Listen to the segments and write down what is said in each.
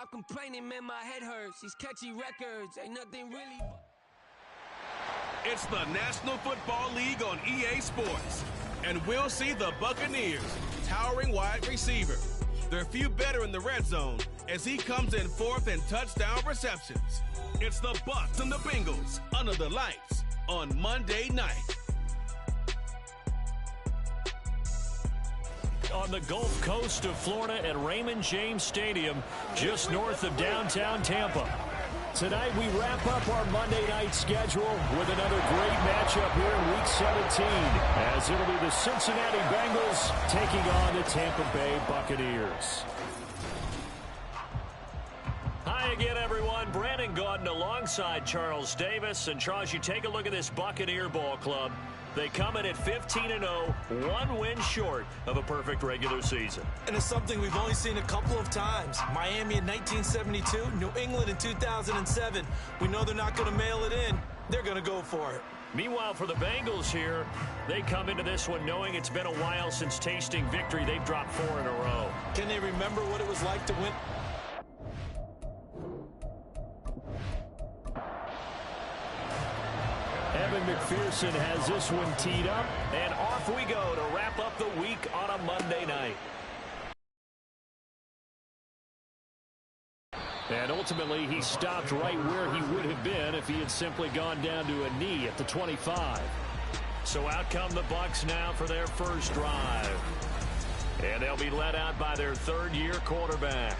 Stop complaining, man, my head hurts. These catchy records, ain't nothing really. It's the National Football League on EA Sports. And we'll see the Buccaneers, towering wide receiver. They're few better in the red zone as he comes in fourth in touchdown receptions. It's the Bucs and the Bengals under the lights on Monday night. On the Gulf Coast of Florida at Raymond James Stadium, just north of downtown Tampa. Tonight we wrap up our Monday night schedule with another great matchup here in Week 17, as it'll be the Cincinnati Bengals taking on the Tampa Bay Buccaneers. Hi again, everyone. Brandon Gaudin alongside Charles Davis. And Charles, you take a look at this Buccaneer ball club. They come in at 15-0, one win short of a perfect regular season. And it's something we've only seen a couple of times. Miami in 1972, New England in 2007. We know they're not going to mail it in. They're going to go for it. Meanwhile, for the Bengals here, they come into this one knowing it's been a while since tasting victory. They've dropped 4 in a row. Can they remember what it was like to win? Evan McPherson has this one teed up, and off we go to wrap up the week on a Monday night. And ultimately, he stopped right where he would have been if he had simply gone down to a knee at the 25. So out come the Bucs now for their first drive. And they'll be led out by their third-year quarterback.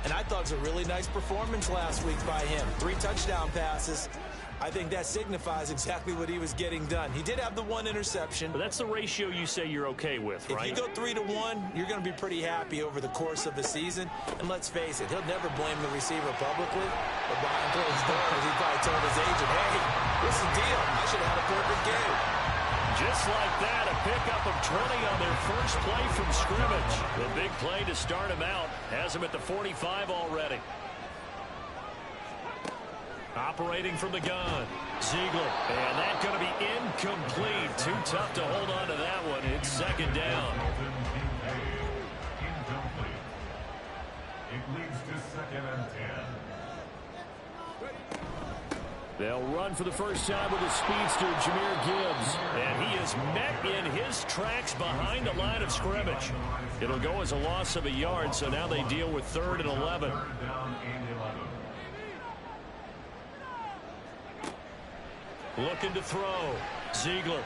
And I thought it was a really nice performance last week by him. 3 touchdown passes. I think that signifies exactly what he was getting done. He did have the 1 interception. But that's the ratio you say you're okay with, right? If you go 3-1, you're going to be pretty happy over the course of the season. And let's face it, he'll never blame the receiver publicly. But behind closed doors, he probably told his agent, hey, what's the deal? I should have had a perfect game. Just like that, a pickup of 20 on their first play from scrimmage. The big play to start him out has him at the 45 already. Operating from the gun, Ziegler. And that's going to be incomplete. Too tough to hold on to that one. It's second down. It leads to 2nd and 10. They'll run for the first time with the speedster, Jahmyr Gibbs. And he is met in his tracks behind the line of scrimmage. It'll go as a loss of a yard, so now they deal with 3rd and 11. Looking to throw. Ziegler.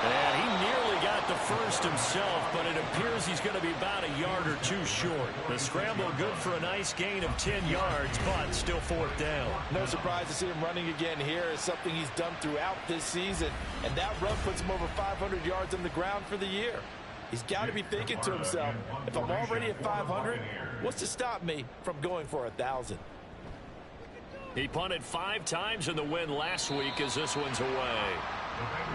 And he nearly got the first himself, but it appears he's going to be about a yard or 2 short. The scramble good for a nice gain of 10 yards, but still 4th down. No surprise to see him running again here. It's something he's done throughout this season, and that run puts him over 500 yards on the ground for the year. He's got to be thinking to himself, if I'm already at 500, what's to stop me from going for 1,000? He punted 5 times in the win last week as this one's away.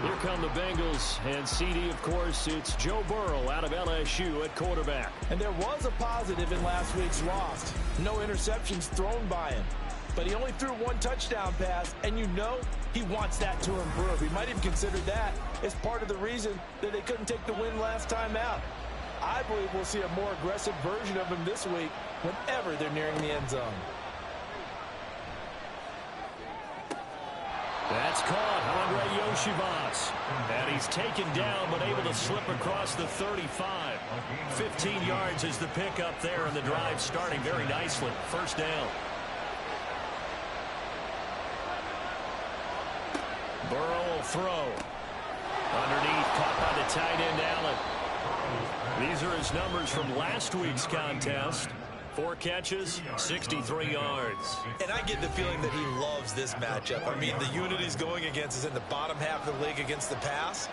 Here come the Bengals, and CD, of course, it's Joe Burrow out of LSU at quarterback. And there was a positive in last week's loss. No interceptions thrown by him. But he only threw 1 touchdown pass, and you know he wants that to improve. He might even consider that as part of the reason that they couldn't take the win last time out. I believe we'll see a more aggressive version of him this week whenever they're nearing the end zone. That's caught, Andre Yoshivas. And he's taken down, but able to slip across the 35. 15 yards is the pickup there, and the drive starting very nicely. First down. Burrow will throw. Underneath, caught by the tight end, Allen. These are his numbers from last week's contest. 4 catches, 63 yards. And I get the feeling that he loves this matchup. I mean, the unit he's going against is in the bottom half of the league against the pass.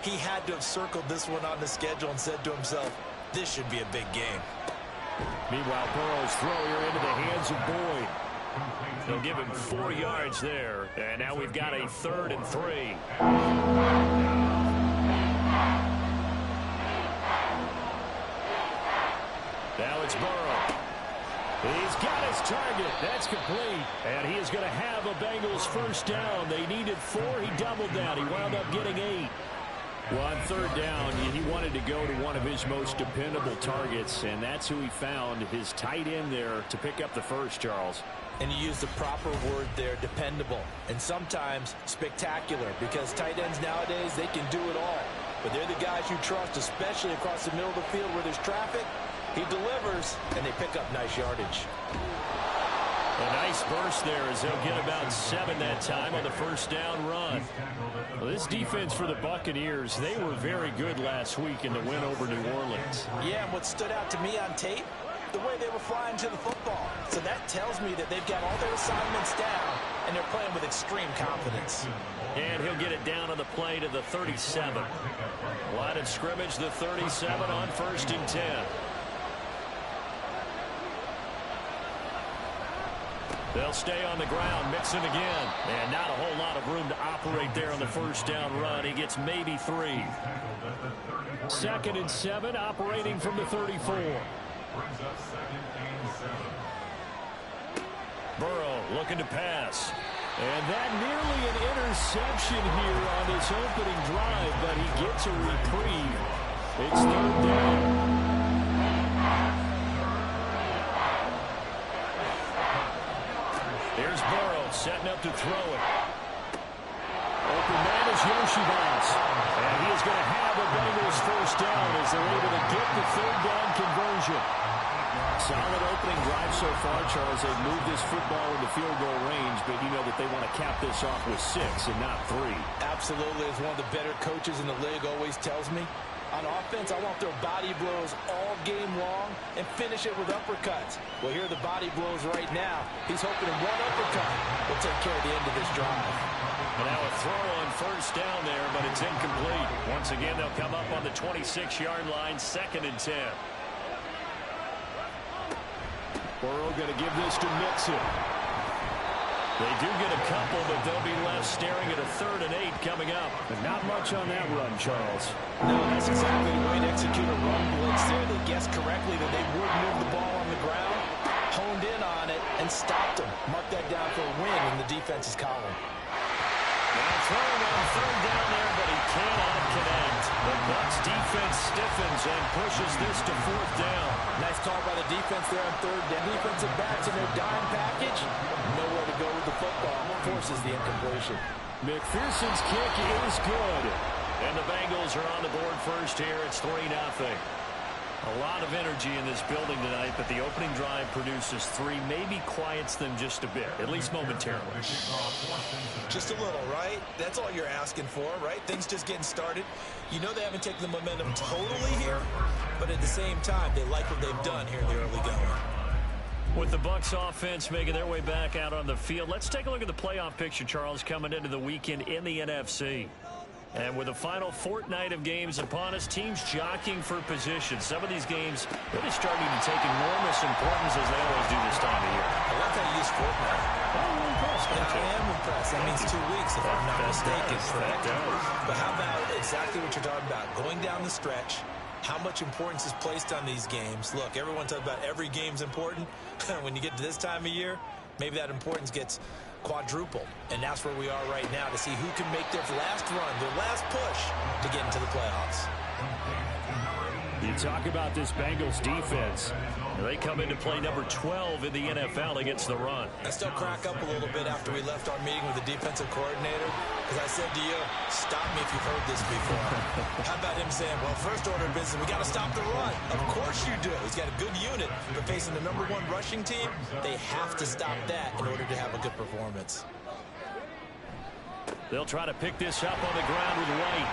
He had to have circled this one on the schedule and said to himself, this should be a big game. Meanwhile, Burrow's throw here into the hands of Boyd. They'll give him 4 yards there. And now we've got a 3rd and 3. Now it's Burrow. He's got his target. That's complete. And he is going to have a Bengals first down. They needed 4. He doubled down. He wound up getting 8. Well, on third down, he wanted to go to one of his most dependable targets, and that's who he found, his tight end there, to pick up the first, Charles. And you use the proper word there, dependable, and sometimes spectacular, because tight ends nowadays, they can do it all. But they're the guys you trust, especially across the middle of the field where there's traffic. He delivers, and they pick up nice yardage. A nice burst there as they'll get about 7 that time on the first down run. Well, this defense for the Buccaneers, they were very good last week in the win over New Orleans. Yeah, and what stood out to me on tape, the way they were flying to the football. So that tells me that they've got all their assignments down, and they're playing with extreme confidence. And he'll get it down on the play to the 37. Line of scrimmage, the 37 on 1st and 10. They'll stay on the ground, mixing again. And not a whole lot of room to operate there on the first down run. He gets maybe 3. 2nd and 7, operating from the 34. Burrow looking to pass. And that nearly an interception here on this opening drive, but he gets a reprieve. It's 3rd down. Here's Burrow setting up to throw it. Open man is Yoshibas. And he is going to have a Bengals first down as they're able to get the 3rd down conversion. Solid opening drive so far, Charles. They've moved this football into field goal range, but you know that they want to cap this off with 6 and not 3. Absolutely. As one of the better coaches in the league always tells me, on offense, I want their body blows all game long and finish it with uppercuts. Well, here are the body blows right now. He's hoping one uppercut will take care of the end of this drive. And now a throw on first down there, but it's incomplete. Once again, they'll come up on the 26-yard line, 2nd and 10. Burrow going to give this to Mixon. They do get a couple, but they'll be left staring at a 3rd and 8 coming up. But not much on that run, Charles. No, that's exactly the way to execute a run blitz there. They guessed correctly that they would move the ball on the ground, honed in on it, and stopped them. Mark that down for a win in the defense's column. Now throwing on 3rd down there, but he cannot connect. The Bucs defense stiffens and pushes this to 4th down. Nice call by the defense there on 3rd down. Defensive backs in their dime package. Nowhere to go with the football. Forces the incompletion. McPherson's kick is good. And the Bengals are on the board first here. It's 3-0. A lot of energy in this building tonight, but the opening drive produces 3, maybe quiets them just a bit, at least momentarily. Just a little, right? That's all you're asking for, right? Things just getting started. You know they haven't taken the momentum totally here, but at the same time, they like what they've done here in the early going. With the Bucs offense making their way back out on the field, let's take a look at the playoff picture, Charles, coming into the weekend in the NFC. And with the final fortnight of games upon us, teams jockeying for position. Some of these games really starting to take enormous importance as they always do this time of year. I like how you use fortnight. I'm impressed. Yeah, I am impressed. That means 2 weeks, if I'm not mistaken. Correct. But how about exactly what you're talking about? Going down the stretch, how much importance is placed on these games. Look, everyone talks about every game's important. When you get to this time of year, maybe that importance gets quadruple, and that's where we are right now to see who can make their last run, their last push to get into the playoffs. You talk about this Bengals defense. They come into play number 12 in the NFL against the run. I still crack up a little bit after we left our meeting with the defensive coordinator, because I said to you, stop me if you've heard this before. How about him saying, well, first order of business, we got to stop the run. Of course you do. He's got a good unit, but facing the #1 rushing team, they have to stop that in order to have a good performance. They'll try to pick this up on the ground with White.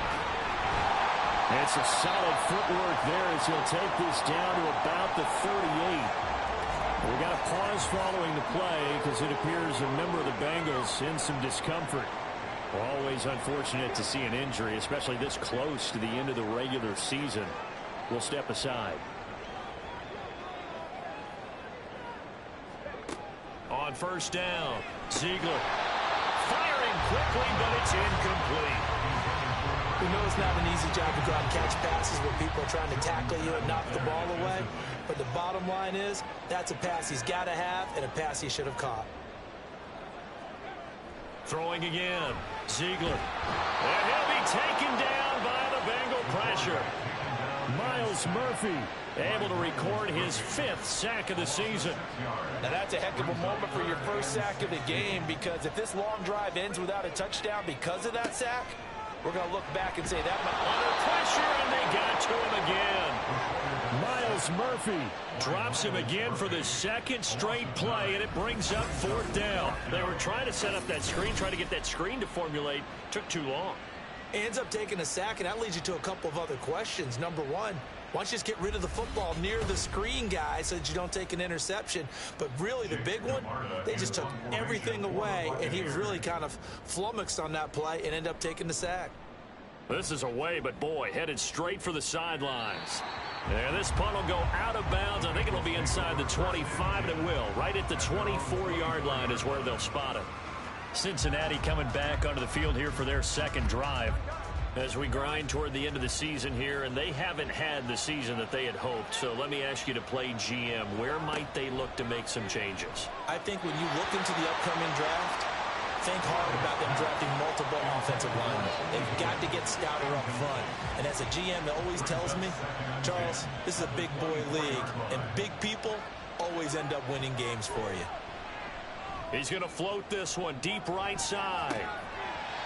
It's a solid footwork there as he'll take this down to about the 38. We got a pause following the play because it appears a member of the Bengals in some discomfort. Always unfortunate to see an injury, especially this close to the end of the regular season. We'll step aside. On first down, Ziegler firing quickly, but it's incomplete. We know it's not an easy job to go out and catch passes where people are trying to tackle you and knock the ball away. But the bottom line is, that's a pass he's got to have and a pass he should have caught. Throwing again, Ziegler. And he'll be taken down by the pressure. Miles Murphy able to record his 5th sack of the season. Now that's a heck of a moment for your first sack of the game, because if this long drive ends without a touchdown because of that sack, we're going to look back and say that under pressure, and they got to him again. Miles Murphy drops him again for the 2nd straight play, and it brings up 4th down. They were trying to set up that screen, trying to get that screen to formulate. Took too long. Ends up taking a sack, and that leads you to a couple of other questions. Number one, why don't you just get rid of the football near the screen guy so that you don't take an interception? But really, the big one, they just took everything away, and he was really kind of flummoxed on that play and ended up taking the sack. This is away, but boy, headed straight for the sidelines. And this punt will go out of bounds. I think it'll be inside the 25, and it will. Right at the 24-yard line is where they'll spot it. Cincinnati coming back onto the field here for their 2nd drive as we grind toward the end of the season here, and they haven't had the season that they had hoped. So let me ask you to play GM. Where might they look to make some changes? I think when you look into the upcoming draft, think hard about them drafting multiple offensive linemen. They've got to get stouter up front. And as a GM, it always tells me, Charles, this is a big boy league, and big people always end up winning games for you. He's going to float this one deep right side.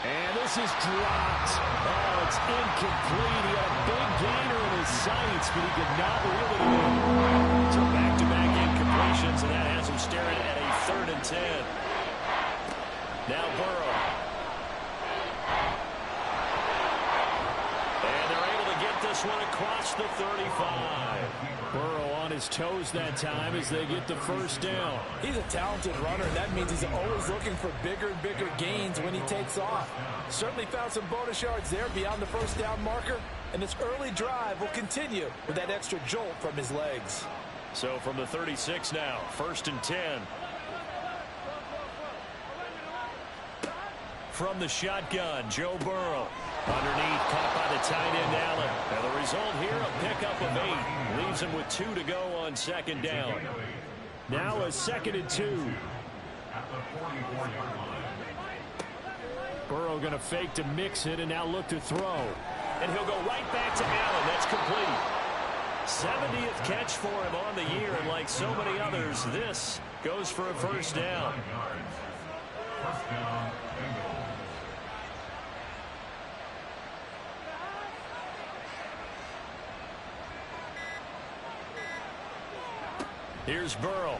And this is dropped. Oh, it's incomplete. He had a big gainer in his sights, but he could not reel it in. So back-to-back incompletions, and that has him staring at a 3rd and 10. Now Burrow. And they're able to get this one across the 35. Burrow on his toes that time as they get the 1st down. He's a talented runner, and that means he's always looking for bigger and bigger gains when he takes off. Certainly found some bonus yards there beyond the 1st down marker, and this early drive will continue with that extra jolt from his legs. So from the 36 now, 1st and 10. From the shotgun, Joe Burrow. Underneath, caught by the tight end, Allen. And the result here, a pickup of 8. Leaves him with 2 to go on 2nd down. Now a 2nd and 2. Burrow going to fake to mix it and now look to throw. And he'll go right back to Allen. That's complete. 70th catch for him on the year, and like so many others, this goes for a 1st down. First down, Bengals. Here's Burrow.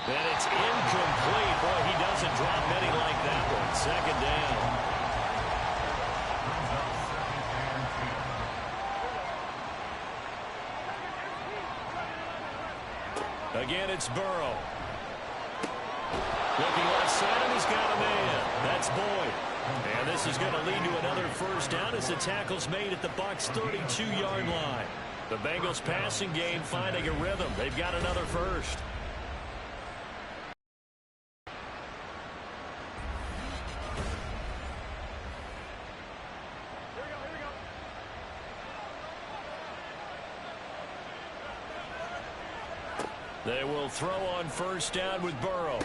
And it's incomplete. Boy, he doesn't drop many like that one. 2nd down. Again, it's Burrow. Looking left side, and he's got a man. That's Boyd. And this is going to lead to another 1st down as the tackle's made at the Bucs' 32-yard line. The Bengals passing game finding a rhythm. They've got another 1st. They will throw on 1st down with Burrow.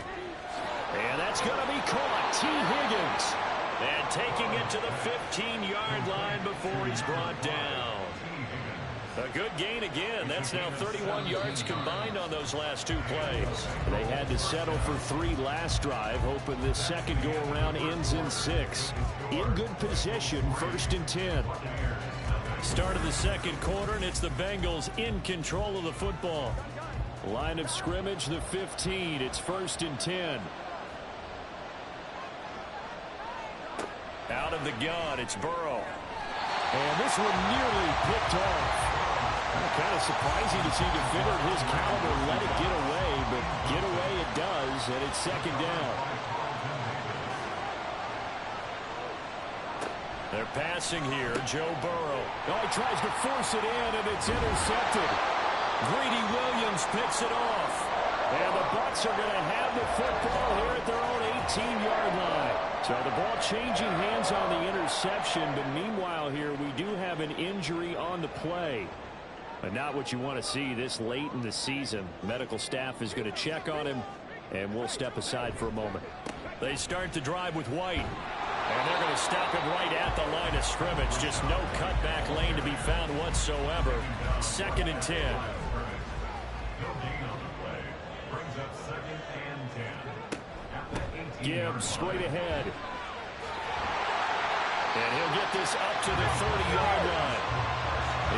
And that's going to be caught. T. Higgins. And taking it to the 15-yard line before he's brought down. A good gain again. That's now 31 yards combined on those last 2 plays. They had to settle for 3 last drive, hoping this second go-around ends in 6. In good position, 1st and 10. Start of the 2nd quarter, and it's the Bengals in control of the football. Line of scrimmage, the 15. It's 1st and 10. Out of the gun, it's Burrow. And this one nearly picked off. Kind of surprising to see a defender of his caliber let it get away, but get away it does, and it's 2nd down. They're passing here, Joe Burrow. Oh, he tries to force it in, and it's intercepted. Greedy Williams picks it off. And the Bucs are going to have the football here at their own 18-yard line. So the ball changing hands on the interception, but meanwhile here we do have an injury on the play. But not what you want to see this late in the season. Medical staff is going to check on him, and we'll step aside for a moment. They start the drive with White. And they're going to stop him right at the line of scrimmage. Just no cutback lane to be found whatsoever. 2nd and 10. No gain on the play. Brings up 2nd and 10. At the 18. Gibbs straight ahead. And he'll get this up to the 30-yard line.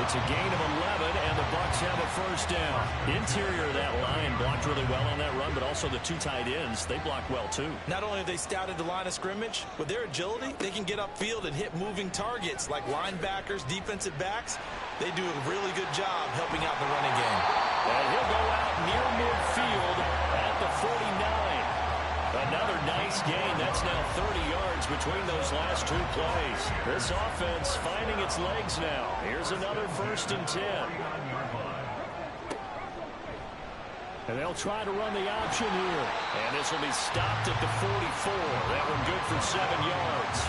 It's a gain of 11, and the Bucs have a first down. Interior of that line blocked really well on that run, but also the 2 tight ends, they blocked well too. Not only have they scouted the line of scrimmage, with their agility, they can get upfield and hit moving targets like linebackers, defensive backs. They do a really good job helping out the running game. And he'll go out near midfield at the 49. Another nice gain. That's now 30 yards between those last 2 plays. This offense finding its legs now. Here's another 1st and 10. And they'll try to run the option here. And this will be stopped at the 44. That one good for 7 yards.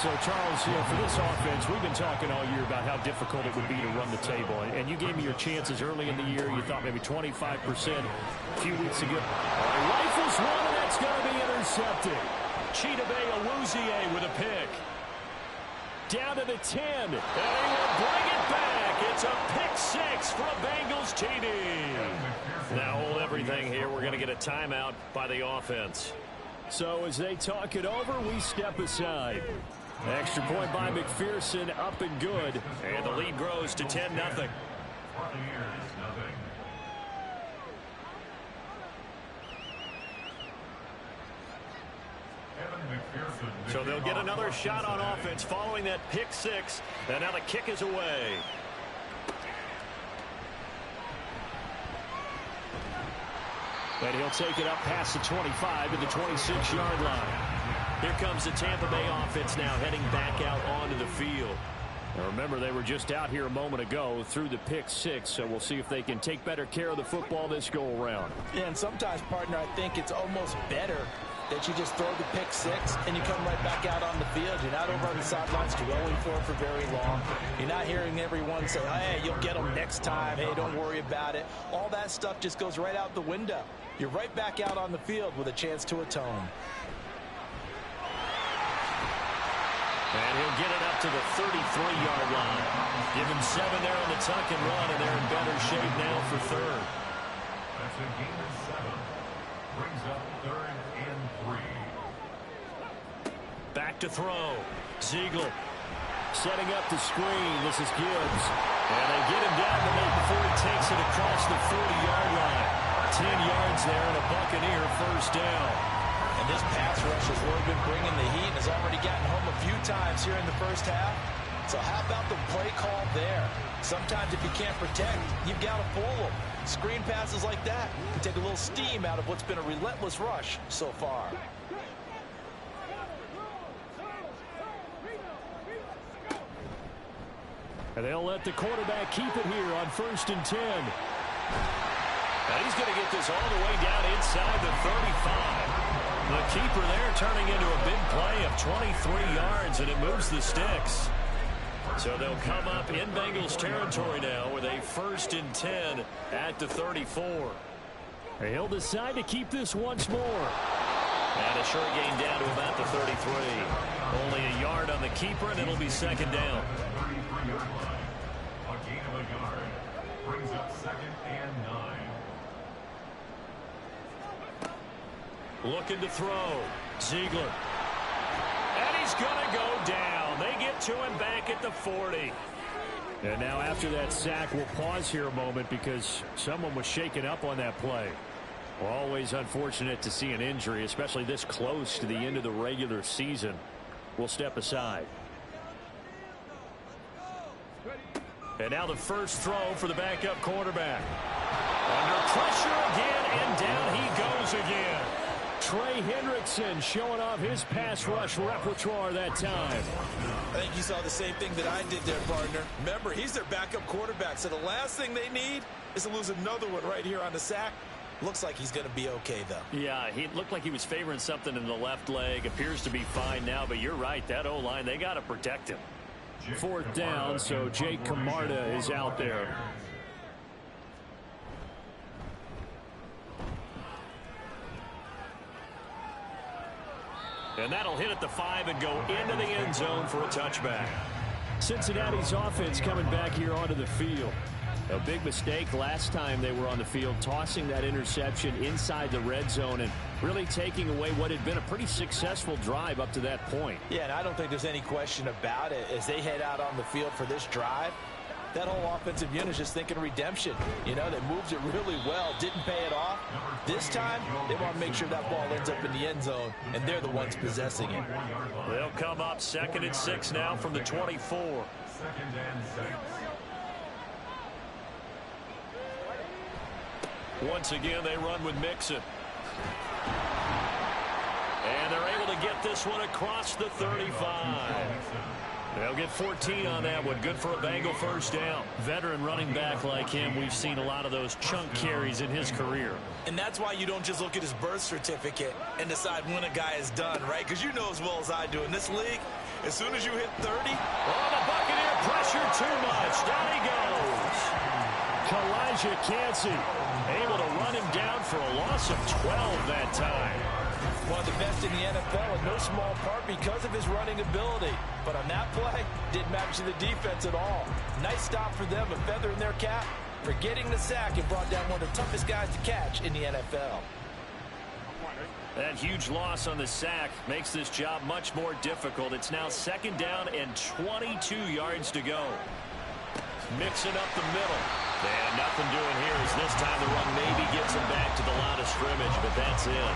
So, Charles, for this offense, we've been talking all year about how difficult it would be to run the table. And you gave me your chances early in the year. You thought maybe 25% a few weeks ago. Rifles one, and that's going to be intercepted. Chidobe Awuzie with a pick. Down to the 10. And he will bring it back. It's a pick 6 for a Bengals TD. Now hold everything here. We're going to get a timeout by the offense. So as they talk it over, we step aside. Extra point by McPherson, up and good. And the lead grows to 10-0. So they'll get another shot on offense following that pick 6. And now the kick is away. And he'll take it up past the 25 to the 26-yard line. Here comes the Tampa Bay offense now heading back out onto the field. Now remember, they were just out here a moment ago through the pick 6, so we'll see if they can take better care of the football this go-around. Yeah, and sometimes, partner, I think it's almost better that you just throw the pick 6 and you come right back out on the field. You're not over on the sidelines dwelling for it for very long. You're not hearing everyone say, hey, you'll get them next time. Hey, don't worry about it. All that stuff just goes right out the window. You're right back out on the field with a chance to atone. And he'll get it up to the 33-yard line. Give him 7 there on the tuck and run, and they're in better shape now for 3rd. That's a gain of 7. Brings up 3rd and 3. Back to throw. Ziegler setting up the screen. This is Gibbs. And they get him down the net before he takes it across the 40-yard line. 10 yards there and a Buccaneer first down. And this pass rush has really been bringing the heat and has already gotten home a few times here in the first half. So how about the play call there? Sometimes if you can't protect, you've got to fool them. Screen passes like that can take a little steam out of what's been a relentless rush so far. And they'll let the quarterback keep it here on 1st and 10. And he's going to get this all the way down inside the 35. The keeper there turning into a big play of 23 yards, and it moves the sticks. So they'll come up in Bengals territory now with a 1st and 10 at the 34. He'll decide to keep this once more. And a short gain down to about the 33. Only a yard on the keeper, and it'll be 2nd down. 33-yard line. A gain of a yard. Brings up 2nd and 9. Looking to throw. Ziegler. And he's going to go down. They get to him back at the 40. And now after that sack, we'll pause here a moment because someone was shaken up on that play. Well, always unfortunate to see an injury, especially this close to the end of the regular season. We'll step aside. And now the first throw for the backup quarterback. Under pressure again, and down he goes again. Trey Hendrickson showing off his pass rush repertoire that time. I think you saw the same thing that I did there, partner. Remember, he's their backup quarterback, so the last thing they need is to lose another one right here on the sack. Looks like he's going to be okay, though. Yeah, he looked like he was favoring something in the left leg. Appears to be fine now, but you're right. That O-line, they got to protect him. 4th down, so Jake Camarda is out there. And that'll hit at the 5 and go into the end zone for a touchback. Cincinnati's offense coming back here onto the field. A big mistake last time they were on the field, tossing that interception inside the red zone and really taking away what had been a pretty successful drive up to that point. Yeah, and I don't think there's any question about it. As they head out on the field for this drive, that whole offensive unit is just thinking redemption. You know, they moved it really well, didn't pay it off. This time, they want to make sure that ball ends up in the end zone, and they're the ones possessing it. They'll come up 2nd and 6 now from the 24. 2nd and 6. Once again, they run with Mixon. And they're able to get this one across the 35. They'll get 14 on that one. Good for a Bengal first down. Veteran running back like him, we've seen a lot of those chunk carries in his career. And that's why you don't just look at his birth certificate and decide when a guy is done, right? Because you know as well as I do, in this league, as soon as you hit 30, the Buccaneer pressure too much. Down he goes. Elijah Cansey able to run him down for a loss of 12 that time. One of the best in the NFL in no small part because of his running ability. But on that play, didn't match the defense at all. Nice stop for them, a feather in their cap for getting the sack and brought down one of the toughest guys to catch in the NFL. That huge loss on the sack makes this job much more difficult. It's now 2nd down and 22 yards to go. Mixing up the middle. And nothing doing here as this time the run maybe gets him back to the line of scrimmage, but that's it.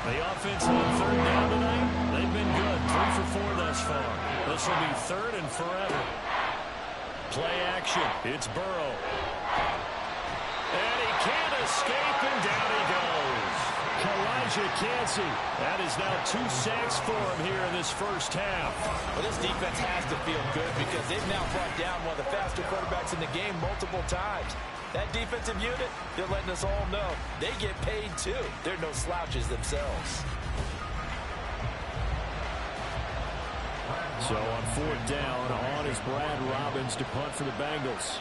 The offense on 3rd down tonight, they've been good. 3 for 4 thus far. This will be 3rd and forever. Play action. It's Burrow. And he can't escape, and down he goes. Elijah Cansey. That is now 2 sacks for him here in this first half. Well, this defense has to feel good because they've now brought down one of the faster quarterbacks in the game multiple times. That defensive unit, they're letting us all know they get paid too. They're no slouches themselves. So on 4th down, on is Brad Robbins to punt for the Bengals.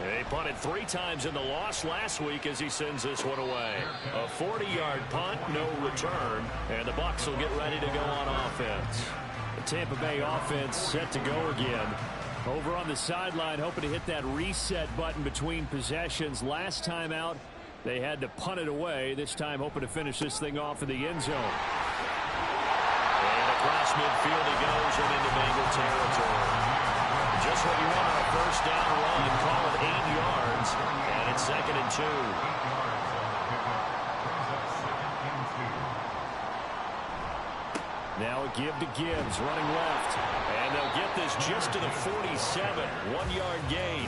They punted 3 times in the loss last week as he sends this one away. A 40-yard punt, no return, and the Bucs will get ready to go on offense. The Tampa Bay offense set to go again. Over on the sideline, hoping to hit that reset button between possessions. Last time out, they had to punt it away. This time, hoping to finish this thing off in the end zone. And across midfield he goes and into Bengal territory. Just what you want on a first down run. Call it 8 yards, and it's 2nd and 2. Now a give to Gibbs, running left. And they'll get this just to the 47. 1-yard gain.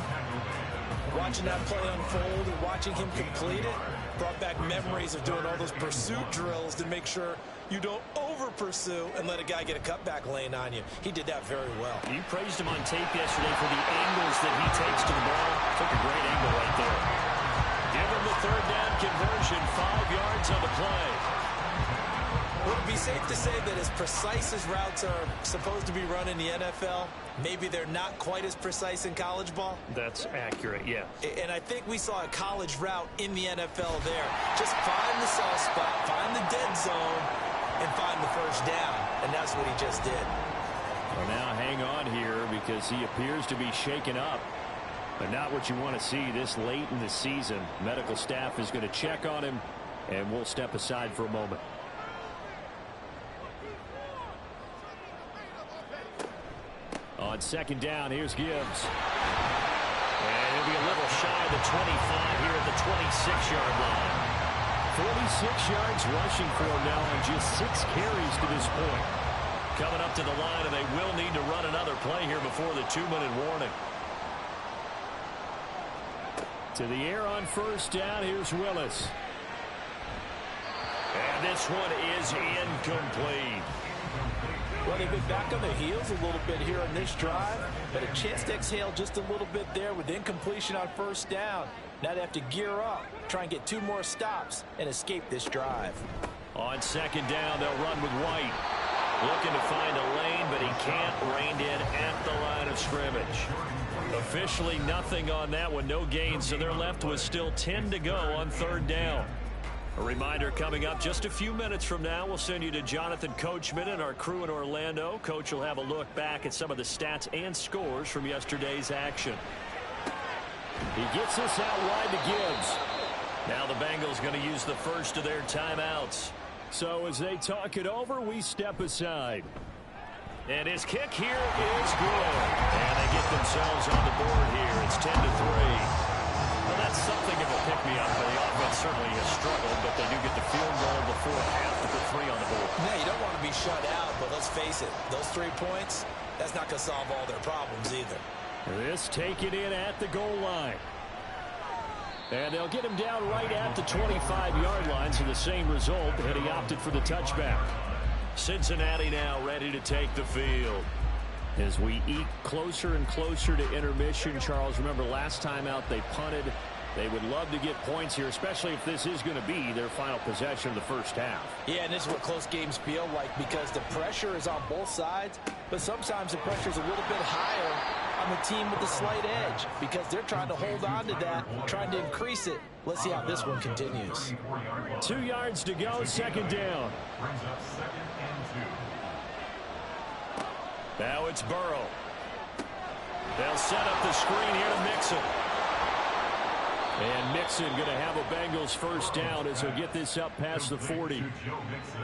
Watching that play unfold and watching him complete it brought back memories of doing all those pursuit drills to make sure you don't over-pursue and let a guy get a cutback lane on you. He did that very well. You praised him on tape yesterday for the angles that he takes to the ball. Took a great angle right there. Give him the 3rd down conversion. 5 yards on the play. Would it be safe to say that as precise as routes are supposed to be run in the NFL, maybe they're not quite as precise in college ball? That's accurate, yeah. And I think we saw a college route in the NFL there. Just find the soft spot, find the dead zone, and find the first down. And that's what he just did. Well, now hang on here because he appears to be shaken up. But not what you want to see this late in the season. Medical staff is going to check on him, and we'll step aside for a moment. On 2nd down, here's Gibbs. And he'll be a little shy of the 25 here at the 26-yard line. 46 yards rushing for him now on just 6 carries to this point. Coming up to the line, and they will need to run another play here before the 2-minute warning. To the air on 1st down, here's Willis. And this one is incomplete. Well, they've been back on their heels a little bit here on this drive, but a chance to exhale just a little bit there with incompletion on 1st down. Now they have to gear up, try and get 2 more stops, and escape this drive. On 2nd down, they'll run with White. Looking to find a lane, but he can't. Reined in at the line of scrimmage. Officially nothing on that one, no gain, so they're left with still 10 to go on 3rd down. A reminder coming up just a few minutes from now, we'll send you to Jonathan Coachman and our crew in Orlando. Coach will have a look back at some of the stats and scores from yesterday's action. He gets this out wide to Gibbs. Now the Bengals going to use the first of their timeouts. So as they talk it over, we step aside. And his kick here is good. And they get themselves on the board here. It's 10-3. Well, that's something of a pick-me-up. The offense certainly has struggled, but they do get the field goal before half to put 3 on the board. Yeah, you don't want to be shut out, but let's face it, those 3 points, that's not going to solve all their problems either. This taken in at the goal line. And they'll get him down right at the 25-yard line, so the same result, and he opted for the touchback. Cincinnati now ready to take the field. As we eat closer and closer to intermission, Charles, remember last time out they punted. They would love to get points here, especially if this is going to be their final possession of the first half. Yeah, and this is what close games feel like because the pressure is on both sides, but sometimes the pressure is a little bit higher on the team with the slight edge because they're trying to hold on to that, trying to increase it. Let's see how this one continues. 2 yards to go, second down. Brings up 2nd and 2. Now it's Burrow. They'll set up the screen here to Mixon. And Mixon going to have a Bengals first down as he'll get this up past the 40.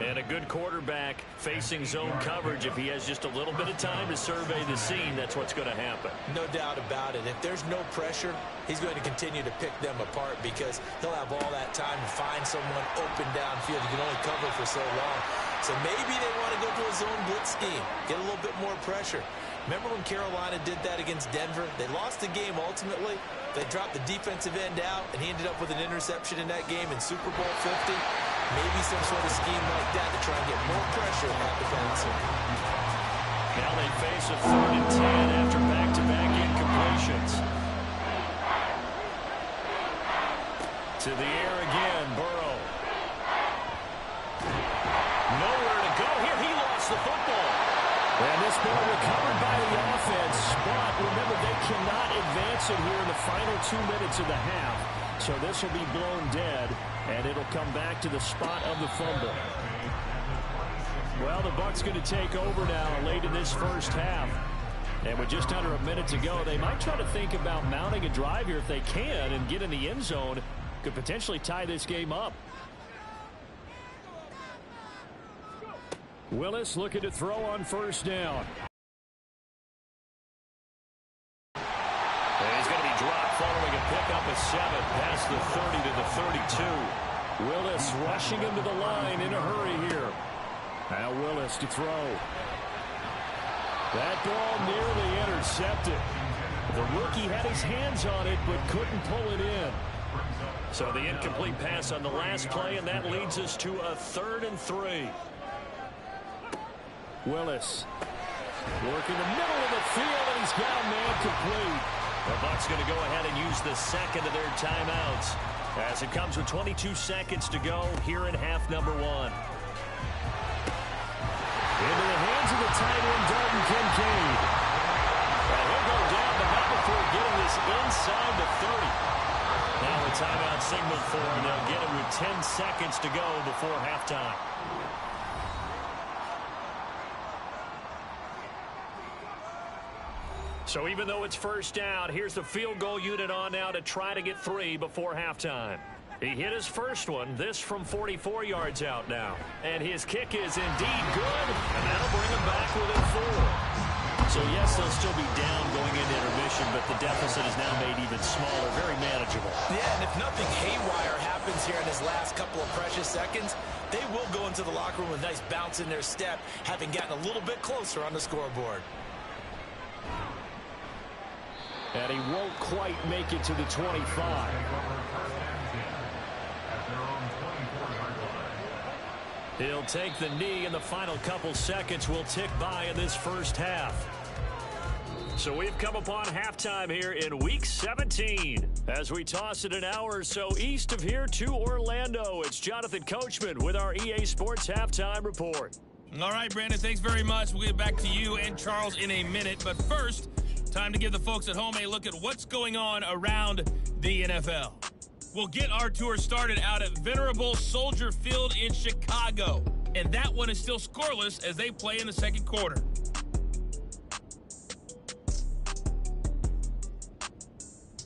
And a good quarterback facing zone coverage. If he has just a little bit of time to survey the scene, that's what's going to happen. No doubt about it. If there's no pressure, he's going to continue to pick them apart because he'll have all that time to find someone open downfield. You can only cover for so long. So maybe they want to go to a zone blitz scheme, get a little bit more pressure. Remember when Carolina did that against Denver? They lost the game ultimately. They dropped the defensive end out, and he ended up with an interception in that game in Super Bowl 50. Maybe some sort of scheme like that to try and get more pressure at the passer. Now they face a 3rd and 10 after back-to-back incompletions. To the air again, Burrow. Nowhere to go here. He lost the football. And this ball recovered by the offense. But remember, they cannot advance it here in the final 2 minutes of the half. So this will be blown dead, and it'll come back to the spot of the fumble. Well, the Bucs going to take over now late in this first half. And with just under a minute to go, they might try to think about mounting a drive here if they can and get in the end zone. Could potentially tie this game up. Willis looking to throw on first down. And he's going to be dropped following a pickup of 7 past the 30 to the 32. Willis rushing him to the line in a hurry here. Now Willis to throw. That ball nearly intercepted. The rookie had his hands on it but couldn't pull it in. So the incomplete pass on the last play, and that leads us to a 3rd and 3. Willis working the middle of the field, and he's got a man complete. The Bucs going to go ahead and use the second of their timeouts as it comes with 22 seconds to go here in half number 1. Into the hands of the tight end, Dalton Kincaid. And he'll go down, but not before getting this inside the 30. Now the timeout signaled for, and they'll get it with 10 seconds to go before halftime. So even though it's first down, here's the field goal unit on now to try to get 3 before halftime. He hit his first one, this from 44 yards out now. And his kick is indeed good, and that'll bring him back within 4. So yes, they'll still be down going into intermission, but the deficit is now made even smaller, very manageable. Yeah, and if nothing haywire happens here in his last couple of precious seconds, they will go into the locker room with a nice bounce in their step, having gotten a little bit closer on the scoreboard. And he won't quite make it to the 25. He'll take the knee, and the final couple seconds will tick by in this first half. So we've come upon halftime here in Week 17. As we toss it an hour or so east of here to Orlando, it's Jonathan Coachman with our EA Sports Halftime Report. All right, Brandon, thanks very much. We'll get back to you and Charles in a minute. But first, time to give the folks at home a look at what's going on around the NFL. We'll get our tour started out at venerable Soldier Field in Chicago. And that one is still scoreless as they play in the second quarter.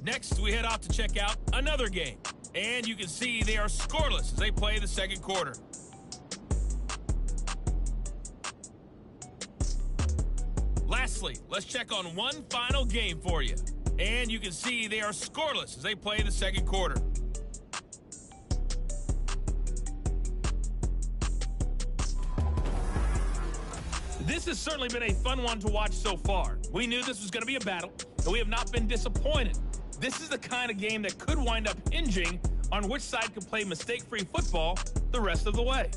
Next, we head off to check out another game. And you can see they are scoreless as they play the second quarter. Lastly, let's check on one final game for you. And you can see they are scoreless as they play the second quarter. This has certainly been a fun one to watch so far. We knew this was going to be a battle, but we have not been disappointed. This is the kind of game that could wind up hinging on which side can play mistake-free football the rest of the way.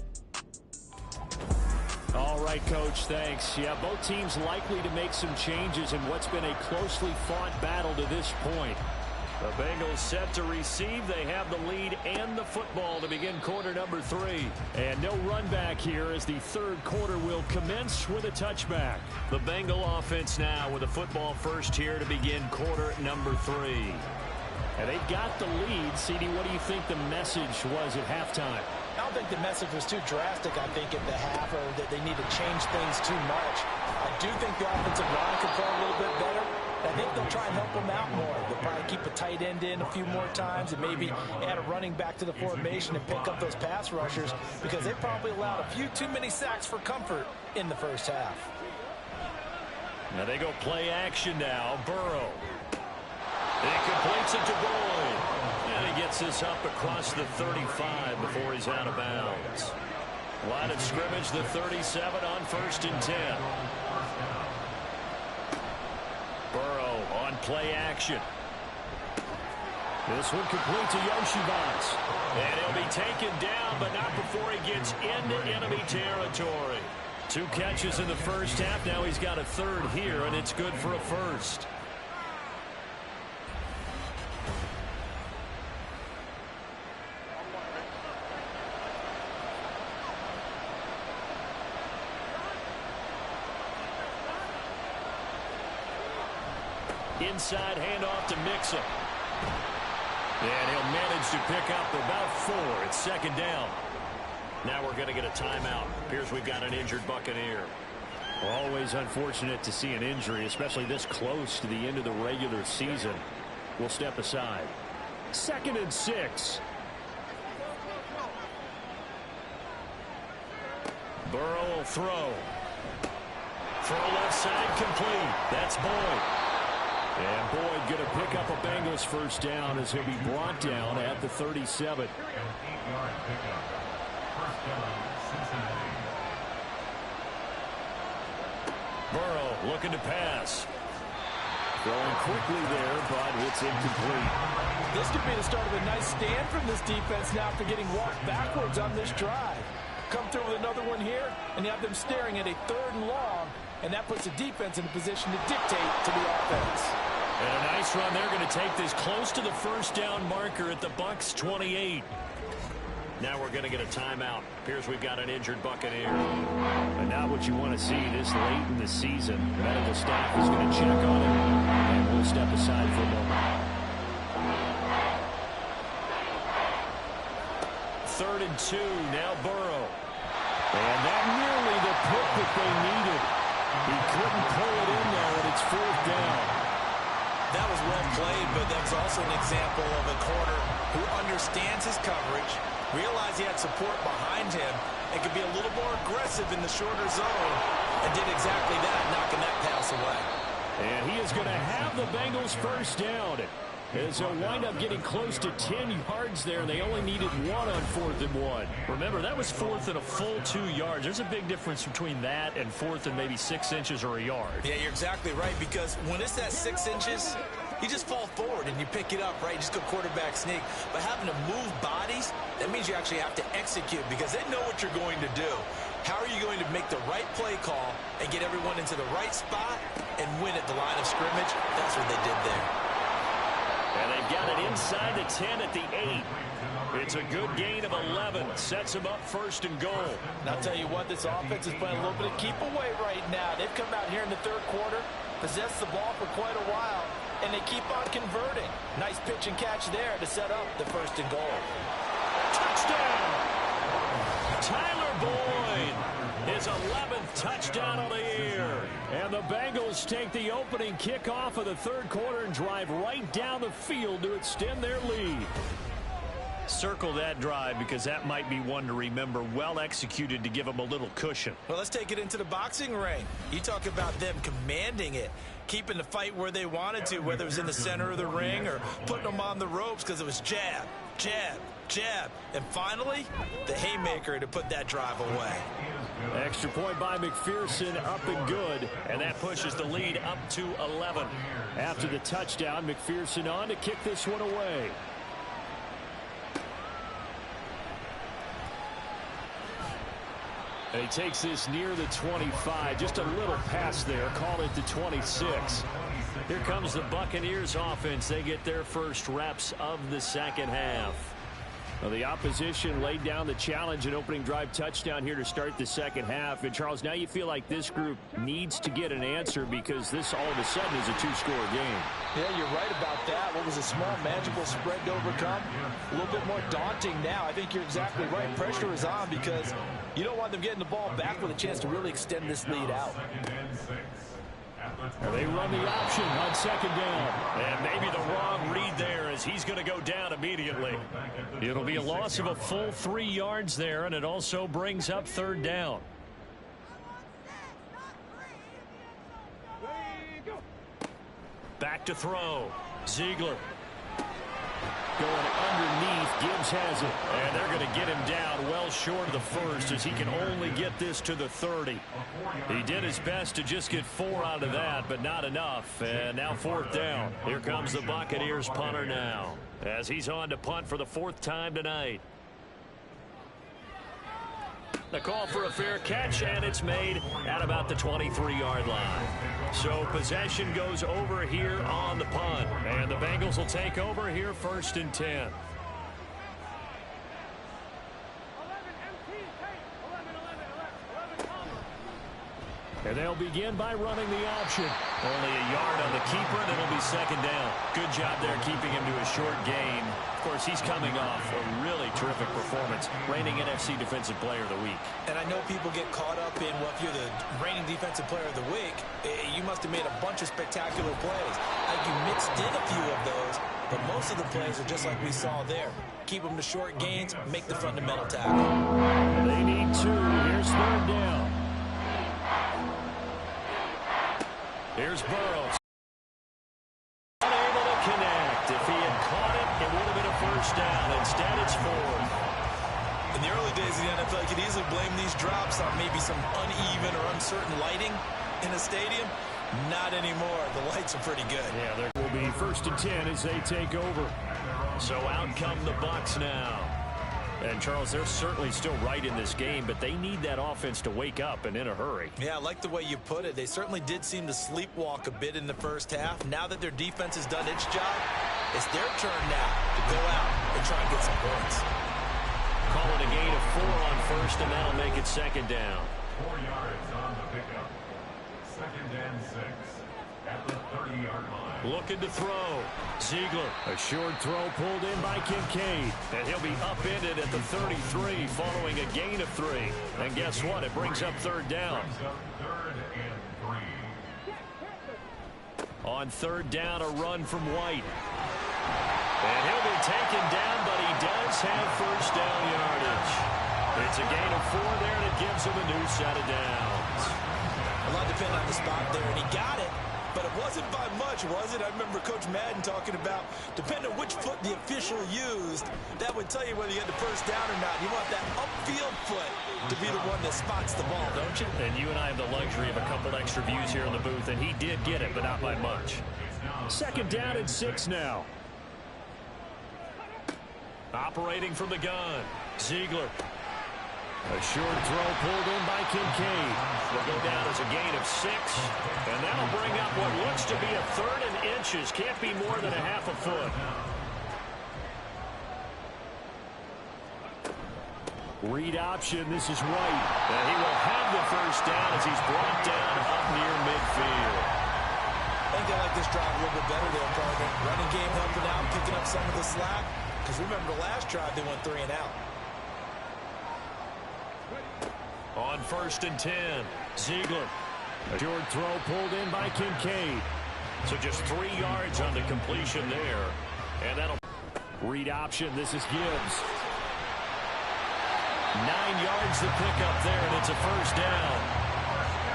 All right, Coach, thanks. Yeah, both teams likely to make some changes in what's been a closely fought battle to this point. The Bengals set to receive. They have the lead and the football to begin quarter number 3. And no run back here as the third quarter will commence with a touchback. The Bengal offense now with a football first here to begin quarter number 3. And they've got the lead. CD, what do you think the message was at halftime? I don't think the message was too drastic, I think, at the half, or that they need to change things too much. I do think the offensive line could play a little bit better. I think they'll try and help them out more. They'll probably keep a tight end in a few more times and maybe add a running back to the formation and pick up those pass rushers, because they probably allowed a few too many sacks for comfort in the first half. Now they go play action now. Burrow. He completes it to Boyd. And he gets this up across the 35 before he's out of bounds. Line of scrimmage, the 37 on 1st and 10. Burrow on play action. This one complete to Yoshibas. And he'll be taken down, but not before he gets into enemy territory. 2 catches in the first half. Now he's got a third here, and it's good for a first. Inside handoff to Mixon. And he'll manage to pick up about 4. It's second down. Now we're going to get a timeout. Appears we've got an injured Buccaneer. Always unfortunate to see an injury, especially this close to the end of the regular season. We'll step aside. 2nd and 6. Burrow will throw. Throw left side complete. That's Boyd. And Boyd going to pick up a Bengals first down as he'll be brought down at the 37. Burrow looking to pass. Throwing quickly there, but it's incomplete. This could be the start of a nice stand from this defense now after getting walked backwards on this drive. Come through with another one here, and you have them staring at a 3rd and long, and that puts the defense in a position to dictate to the offense. And a nice run. They're going to take this close to the first down marker at the Bucs 28. Now we're going to get a timeout. Appears we've got an injured Buccaneer. And not what you want to see this late in the season. The medical staff is going to check on him, and we'll step aside for a moment. 3rd and 2. Now Burrow. And that nearly the pick that they needed. He couldn't pull it in there, and it's 4th down. That was well played, but that was also an example of a corner who understands his coverage, realized he had support behind him, and could be a little more aggressive in the shorter zone, and did exactly that, knocking that pass away. And he is going to have the Bengals first down. As they'll wind up getting close to 10 yards there. They only needed 1 on 4th and 1. Remember, that was 4th and a full 2 yards. There's a big difference between that and 4th and maybe 6 inches or a yard. Yeah, you're exactly right, because when it's that 6 inches, you just fall forward and you pick it up, right? You just go quarterback sneak. But having to move bodies, that means you actually have to execute, because they know what you're going to do. How are you going to make the right play call and get everyone into the right spot and win at the line of scrimmage? That's what they did there. And they've got it inside the 10 at the 8. It's a good gain of 11. Sets them up 1st and goal. And I'll tell you what, this offense is playing a little bit of keep away right now. They've come out here in the 3rd quarter, possessed the ball for quite a while, and they keep on converting. Nice pitch and catch there to set up the 1st and goal. Touchdown! Tyler Boyd, his 11th touchdown of the year. And the Bengals take the opening kickoff of the 3rd quarter and drive right down the field to extend their lead. Circle that drive because that might be one to remember. Well executed to give them a little cushion. Well, let's take it into the boxing ring. You talk about them commanding it, keeping the fight where they wanted to, whether it was in the center of the ring or putting them on the ropes because it was jab, jab, jab. And finally, the haymaker to put that drive away. Extra point by McPherson, up and good. And that pushes the lead up to 11. After the touchdown, McPherson on to kick this one away. And he takes this near the 25. Just a little pass there. Call it the 26. Here comes the Buccaneers offense. They get their first reps of the 2nd half. Well, the opposition laid down the challenge and opening drive touchdown here to start the 2nd half. And, Charles, now you feel like this group needs to get an answer because this all of a sudden is a 2-score game. Yeah, you're right about that. What was a small, manageable spread to overcome? A little bit more daunting now. I think you're exactly right. Pressure is on because you don't want them getting the ball back with a chance to really extend this lead out. And they run the option on 2nd down. And maybe the wrong read there as he's going to go down immediately. It'll be a loss of a full 3 yards there, and it also brings up 3rd down. Back to throw. Ziegler. Going underneath, Gibbs has it. And they're going to get him down well short of the 1st as he can only get this to the 30. He did his best to just get 4 out of that, but not enough. And now 4th down. Here comes the Buccaneers punter now as he's on to punt for the 4th time tonight. The call for a fair catch, and it's made at about the 23-yard line. So possession goes over here on the punt. And the Bengals will take over here 1st and 10. And they'll begin by running the option. Only a yard on the keeper, and it'll be 2nd down. Good job there keeping him to a short gain. Of course, he's coming off a really terrific performance, reigning NFC Defensive Player of the Week. And I know people get caught up in, well, if you're the reigning Defensive Player of the Week, you must have made a bunch of spectacular plays. Like you mixed in a few of those, but most of the plays are just like we saw there. Keep them to short gains, make the fundamental tackle. They need 2. Here's 3rd down. Here's Burrows. Unable to connect. If he had caught it, it would have been a 1st down. Instead, it's 4th. In the early days of the NFL, you could easily blame these drops on maybe some uneven or uncertain lighting in the stadium. Not anymore. The lights are pretty good. Yeah, there will be 1st and 10 as they take over. So out come the Bucs now. And, Charles, they're certainly still right in this game, but they need that offense to wake up and in a hurry. Yeah, I like the way you put it. They certainly did seem to sleepwalk a bit in the 1st half. Now that their defense has done its job, it's their turn now to go out and try and get some points. Call it a gain of 4 on 1st, and that'll make it 2nd down. 4 yards on the pickup. 2nd and 6 at the 30-yard line. Looking to throw. Ziegler. A short throw pulled in by Kincaid. And he'll be upended at the 33 following a gain of 3. And guess what? It brings up 3rd down. On 3rd down, a run from White. And he'll be taken down, but he does have 1st down yardage. It's a gain of 4 there, and it gives him a new set of downs. A lot depended on the spot there, and he got it. But it wasn't by much, was it? I remember Coach Madden talking about, depending on which foot the official used, that would tell you whether you had the 1st down or not. You want that upfield foot to be the one that spots the ball, don't you? And you and I have the luxury of a couple extra views here in the booth, and he did get it, but not by much. 2nd down and 6 now. Operating from the gun, Ziegler. A short throw pulled in by Kincaid. Will go down as a gain of 6. And that'll bring up what looks to be a 3rd and inches. Can't be more than a half a foot. Read option. This is White. And he will have the 1st down as he's brought down up near midfield. And they like this drive a little bit better there, partner. Running game helping out, picking up some of the slack. Because remember, the last drive, they went 3 and out. On 1st and 10, Ziegler. A short throw pulled in by Kincaid. So just 3 yards on the completion there. And that'll read option. This is Gibbs. 9 yards to pick up there, and it's a first down.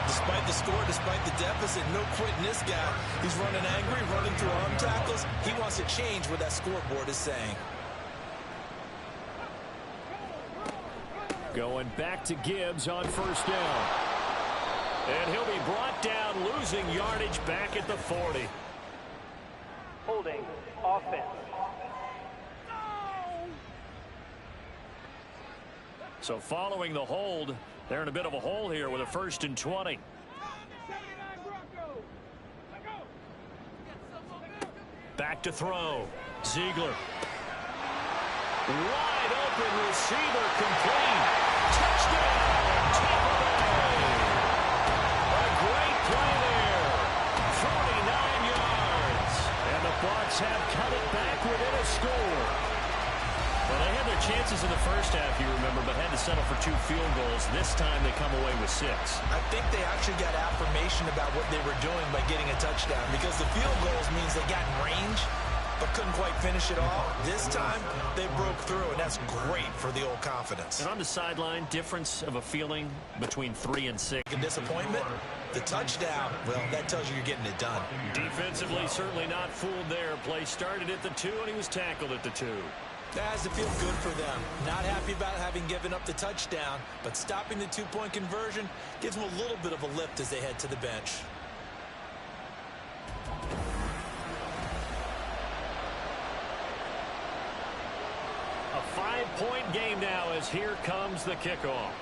Despite the score, despite the deficit, no quitting this guy. He's running angry, running through arm tackles. He wants to change what that scoreboard is saying. Going back to Gibbs on 1st down. And he'll be brought down, losing yardage back at the 40. Holding offense. So following the hold, they're in a bit of a hole here with a 1st and 20. Back to throw. Ziegler. Wide open receiver, complete. Touchdown, Tampa Bay. A great play there. 49 yards. And the Bucs have cut it back within a score. Well, they had their chances in the first half, you remember, but had to settle for 2 field goals. This time they come away with 6. I think they actually got affirmation about what they were doing by getting a touchdown, because the field goals means they got in range but couldn't quite finish it off. This time they broke through, and that's great for the old confidence. And on the sideline, difference of a feeling between 3 and 6. A disappointment? The touchdown, well, that tells you you're getting it done. Defensively, certainly not fooled there. Play started at the 2, and he was tackled at the 2. That has to feel good for them. Not happy about having given up the touchdown, but stopping the 2-point conversion gives them a little bit of a lift as they head to the bench. A 5-point game now as here comes the kickoff.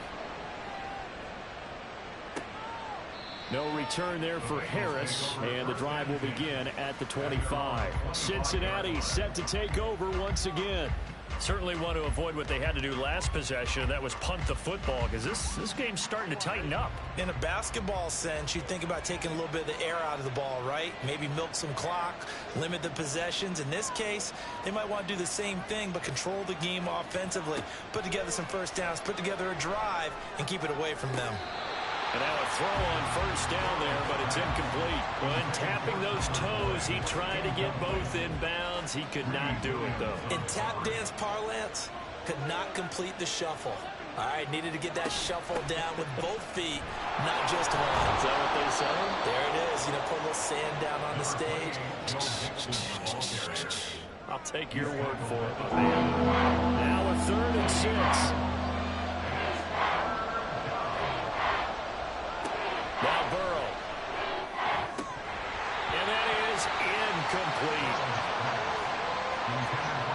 No return there for Harris, and the drive will begin at the 25. Cincinnati set to take over once again. Certainly want to avoid what they had to do last possession, that was punt the football, because this game's starting to tighten up. In a basketball sense, you think about taking a little bit of the air out of the ball, right? Maybe milk some clock, limit the possessions. In this case, they might want to do the same thing, but control the game offensively. Put together some first downs, put together a drive, and keep it away from them. And now a throw on 1st down there, but it's incomplete. When tapping those toes, he tried to get both in bounds. He could not do it, though. In tap dance parlance, could not complete the shuffle. All right, needed to get that shuffle down with both feet, not just one. Is that what they say? There it is. You know, put a little sand down on the stage. I'll take your word for it, my man. Now a 3rd and 6. Now Burrow. And that is incomplete.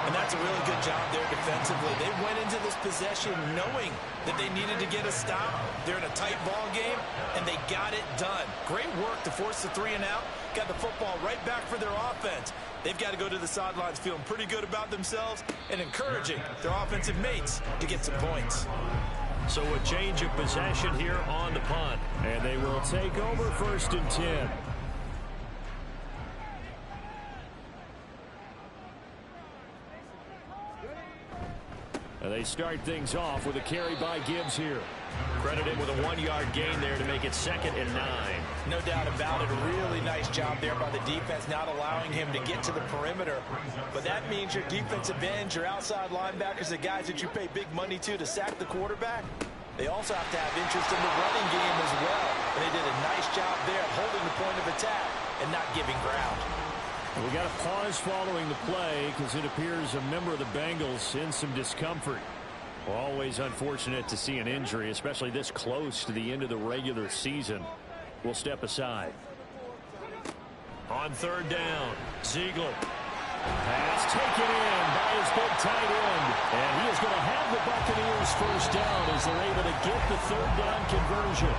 And that's a really good job there defensively. They went into this possession knowing that they needed to get a stop. They're in a tight ball game, and they got it done. Great work to force the 3 and out. Got the football right back for their offense. They've got to go to the sidelines feeling pretty good about themselves and encouraging their offensive mates to get some points. So a change of possession here on the punt. And they will take over 1st and 10. And they start things off with a carry by Gibbs here. Credited with a 1-yard gain there to make it 2nd and 9. No doubt about it. A really nice job there by the defense, not allowing him to get to the perimeter. But that means your defensive ends, your outside linebackers, the guys that you pay big money to sack the quarterback, they also have to have interest in the running game as well. And they did a nice job there holding the point of attack and not giving ground. We got a pause following the play because it appears a member of the Bengals in some discomfort. Always unfortunate to see an injury, especially this close to the end of the regular season. We'll step aside. On 3rd down, Ziegler. Pass taken in by his big tight end. And he is going to have the Buccaneers 1st down as they're able to get the 3rd down conversion.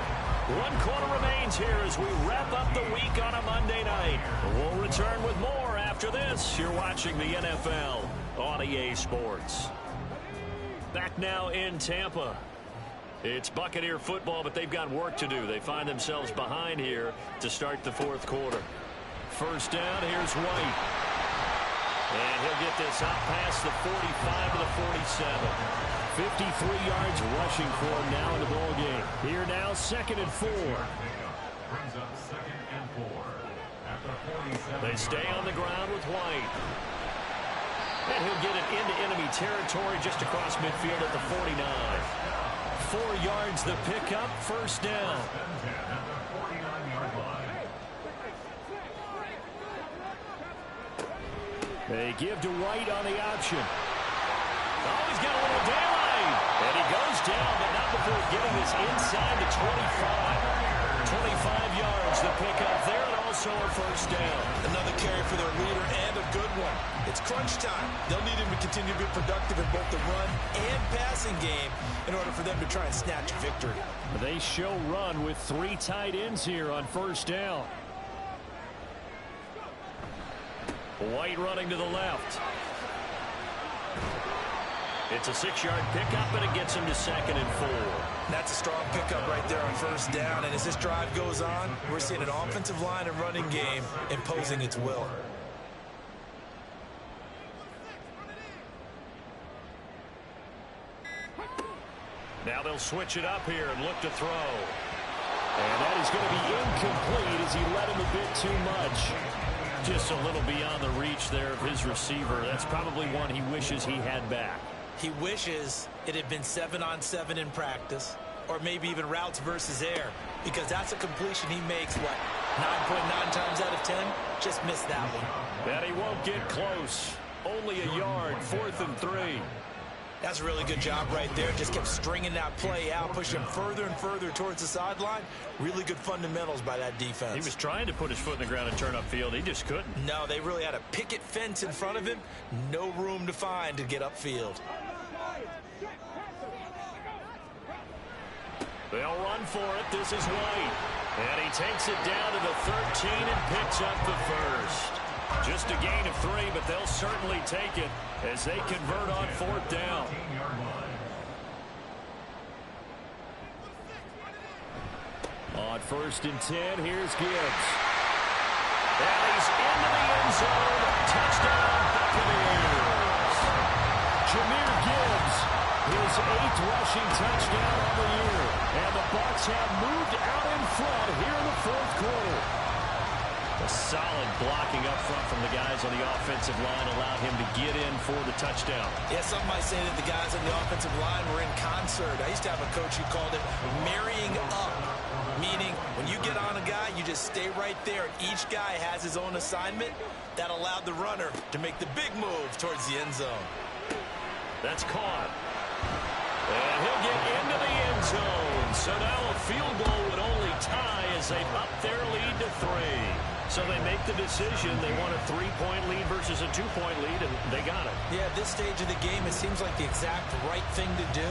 1 quarter remains here as we wrap up the week on a Monday night. We'll return with more after this. You're watching the NFL on EA Sports. Back now in Tampa. It's Buccaneer football, but they've got work to do. They find themselves behind here to start the 4th quarter. first down. Here's White. And he'll get this out past the 45 to the 47. 53 yards rushing for him now in the ball game. Here now, 2nd and 4. Brings up 2nd and 4. After 47. They stay on the ground with White. And he'll get it into enemy territory just across midfield at the 49. 4 yards the pickup, first down. They give to White on the option. Oh, he's got a little daylight. And he goes down, but not before getting this inside the 25. 25 yards the pickup there, and also a first down. Another carry for their leader, and a good one. It's crunch time. They'll need him to continue to be productive in both the run and passing game in order for them to try and snatch a victory. They show run with 3 tight ends here on first down. White running to the left. It's a 6-yard pickup, and it gets him to 2nd and 4. That's a strong pickup right there on first down. And as this drive goes on, we're seeing an offensive line and running game imposing its will. Now they'll switch it up here and look to throw. And that is going to be incomplete as he led him a bit too much. Just a little beyond the reach there of his receiver. That's probably one he wishes he had back. He wishes it had been 7-on-7 in practice, or maybe even routes versus air, because that's a completion he makes, 9.9 times out of 10? Just missed that one. And he won't get close. Only a yard, 4th and 3. That's a really good job right there. Just kept stringing that play out, pushing him further and further towards the sideline. Really good fundamentals by that defense. He was trying to put his foot in the ground and turn upfield. He just couldn't. No, they really had a picket fence in front of him. No room to find to get upfield. They'll run for it. This is White. And he takes it down to the 13 and picks up the first. Just a gain of 3, but they'll certainly take it as they convert on 4th down. On 1st and 10, here's Gibbs. And he's into the end zone. Touchdown, Buccaneers. Jahmyr Gibbs, his 8th rushing touchdown of the year. And the Bucs have moved out in front here in the 4th quarter. A solid blocking up front from the guys on the offensive line allowed him to get in for the touchdown. Yeah, some might say that the guys on the offensive line were in concert. I used to have a coach who called it marrying up, meaning when you get on a guy, you just stay right there. Each guy has his own assignment. That allowed the runner to make the big move towards the end zone. That's caught. And he'll get into the end zone. So now a field goal would only tie as they've upped their lead to 3. So they make the decision. They want a 3-point lead versus a 2-point lead, and they got it. Yeah, at this stage of the game, it seems like the exact right thing to do.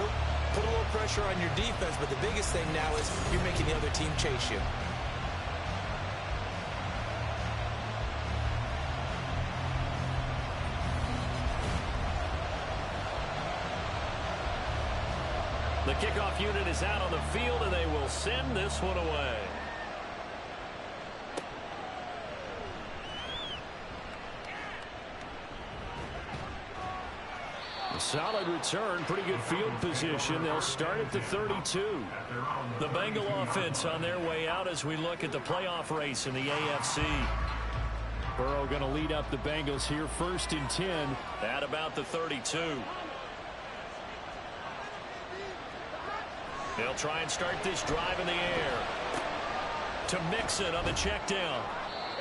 Put a little pressure on your defense, but the biggest thing now is you're making the other team chase you. The kickoff unit is out on the field, and they will send this one away. A solid return, pretty good field position. They'll start at the 32. The Bengal offense on their way out as we look at the playoff race in the AFC. Burrow going to lead up the Bengals here, 1st and 10 at about the 32. They'll try and start this drive in the air. To Mixon on the check down.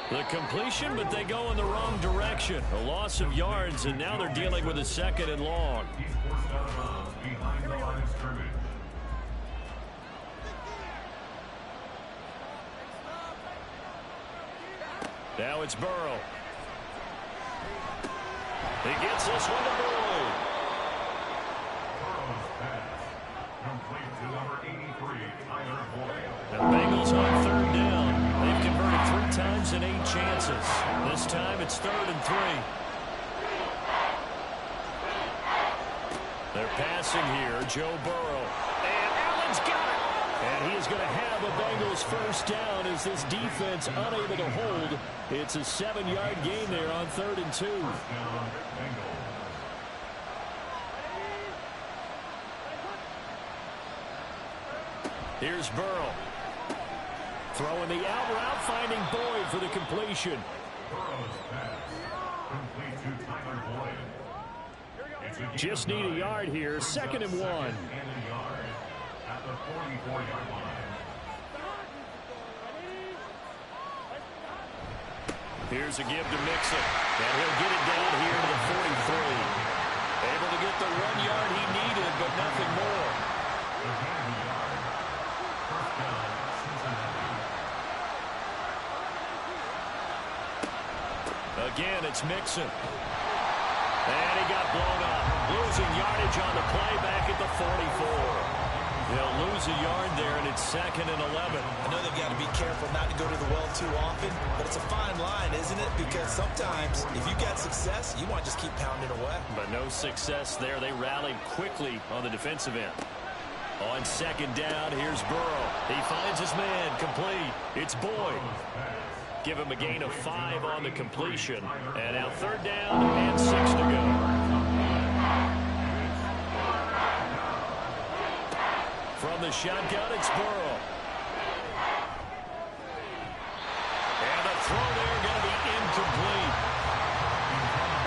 The completion, but they go in the wrong direction. A loss of yards, and now they're dealing with a 2nd and long. Behind the line of scrimmage. Now it's Burrow. He gets this one to Boyd. Burrow's pass. Complete to number 83, Tyler Boyd. And the Bengals on 3rd down. They've converted 3 times in 8 chances. This time it's 3rd and 3. They're passing here, Joe Burrow. And Allen's got it. And he is going to have a Bengals first down as this defense unable to hold. It's a 7-yard gain there on 3rd and 2. Here's Burrow. Throwing the out route, finding Boyd for the completion. Just need a yard here. 2nd and 1. At the 44-yard line. Here's a give to Mixon. And he'll get it down here to the 43. Able to get the 1 yard he needed, but nothing more. Again, it's Mixon. And he got blown up. Losing yardage on the play back at the 44. They'll lose a yard there, and it's 2nd and 11. I know they've got to be careful not to go to the well too often, but it's a fine line, isn't it? Because sometimes, if you got success, you want to just keep pounding away. But no success there. They rallied quickly on the defensive end. On 2nd down, here's Burrow. He finds his man, complete. It's Boyd. Give him a gain of 5 on the completion. And now 3rd down and 6 to go. From the shotgun, it's Burrow. And the throw there going to be incomplete.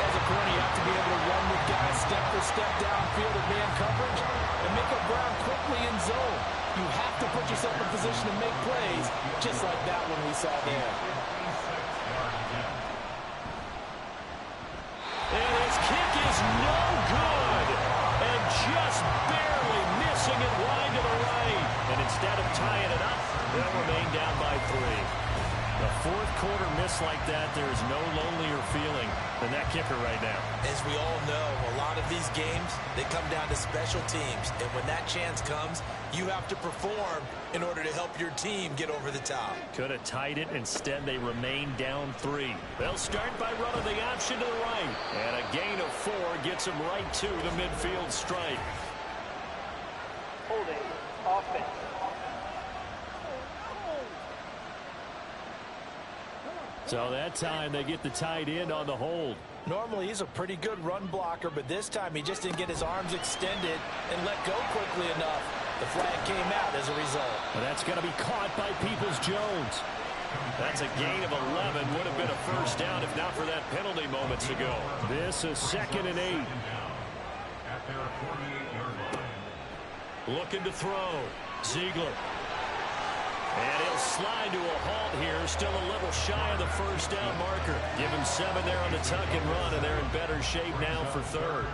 As a corner, you have to be able to run with guys step for step downfield of man coverage and make up ground quickly in zone. You have to put yourself in position to make plays, just like that one we saw there. And his kick is no good. And just barely missing it wide to the right. And instead of tying it up, they'll remain down by 3. A 4th quarter miss like that, there is no lonelier feeling than that kicker right now. As we all know, a lot of these games, they come down to special teams. And when that chance comes, you have to perform in order to help your team get over the top. Could have tied it. Instead, they remain down 3. They'll start by running the option to the right. And a gain of 4 gets them right to the midfield stripe. Holding offense. So that time they get the tight end on the hold. Normally he's a pretty good run blocker, but this time he just didn't get his arms extended and let go quickly enough. The flag came out as a result. Well, that's going to be caught by Peoples-Jones. That's a gain of 11. Would have been a first down if not for that penalty moments ago. This is 2nd and 8. Looking to throw. Ziegler. And he'll slide to a halt here. Still a little shy of the first down marker. Give him 7 there on the tuck and run, and they're in better shape now for 3rd.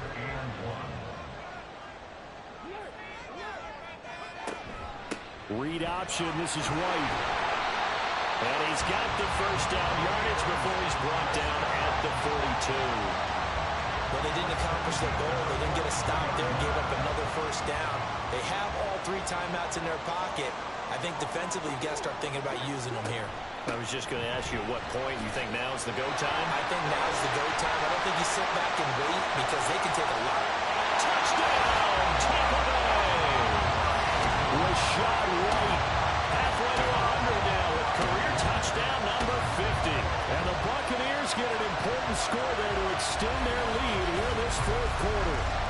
Read option. This is White. And he's got the first down yardage before he's brought down at the 42. Well, they didn't accomplish their goal. They didn't get a stop there and gave up another first down. They have all 3 timeouts in their pocket. I think defensively you've got to start thinking about using them here. I was just going to ask you at what point you think now's the go time? I think now's the go time. I don't think you sit back and wait because they can take a lot. Touchdown, Tampa Bay! Rashad White, halfway to 100 now with career touchdown number 50. And the Buccaneers get an important score there to extend their lead here in this 4th quarter.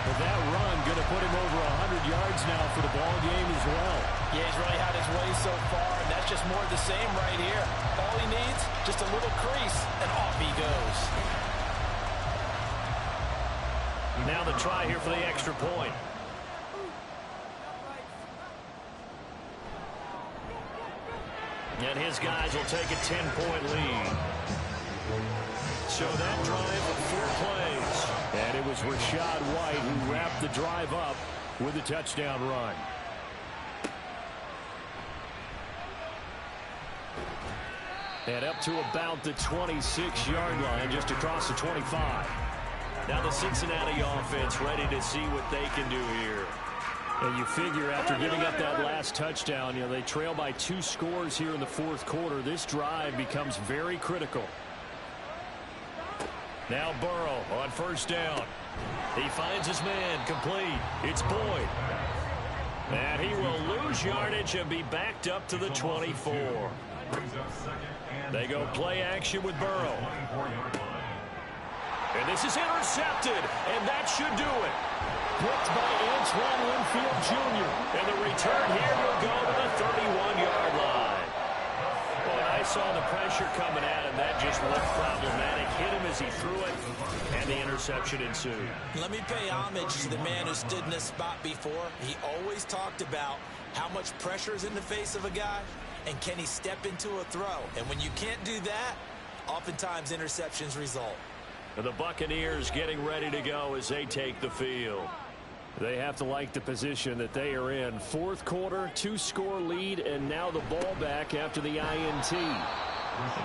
But that run going to put him over 100 yards now for the ball game as well. Yeah, he's really had his way so far, and that's just more of the same right here. All he needs, just a little crease, and off he goes. Now the try here for the extra point. And his guys will take a 10-point lead. So that drive of 4 plays. And it was Rashad White who wrapped the drive up with a touchdown run. And up to about the 26-yard line, just across the 25. Now the Cincinnati offense ready to see what they can do here. And you figure after giving up that last touchdown, you know, they trail by 2 scores here in the 4th quarter. This drive becomes very critical. Now Burrow on first down. He finds his man, complete. It's Boyd. And he will lose yardage and be backed up to the 24. They go play action with Burrow. And this is intercepted, and that should do it. Picked by Antoine Winfield Jr. And the return here will go to the 31-yard line. When I saw the pressure coming at him, that just looked problematic. Hit him as he threw it, and the interception ensued. Let me pay homage to the man who stood in this spot before. He always talked about how much pressure is in the face of a guy, and can he step into a throw. And when you can't do that, oftentimes interceptions result. The Buccaneers getting ready to go as they take the field. They have to like the position that they are in. Fourth quarter, 2-score lead, and now the ball back after the INT.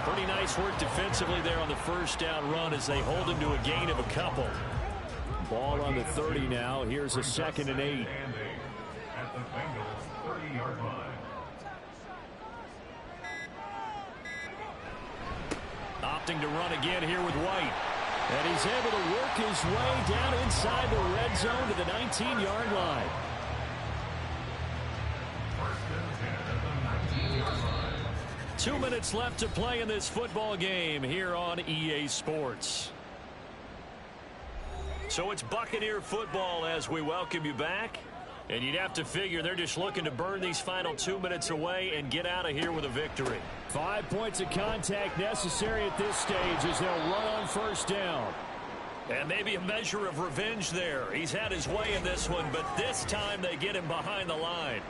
Pretty nice work defensively there on the first down run as they hold him to a gain of a couple. Ball on the 30 now. Here's a 2nd and 8. At the Bengals 30-yard line. Opting to run again here with White. And he's able to work his way down inside the red zone to the 19-yard line. First and 10 at the 19-yard line. 2 minutes left to play in this football game here on EA Sports. So it's Buccaneer football as we welcome you back. And you'd have to figure they're just looking to burn these final 2 minutes away and get out of here with a victory. 5 points of contact necessary at this stage as they'll run on first down. And maybe a measure of revenge there. He's had his way in this one, but this time they get him behind the line.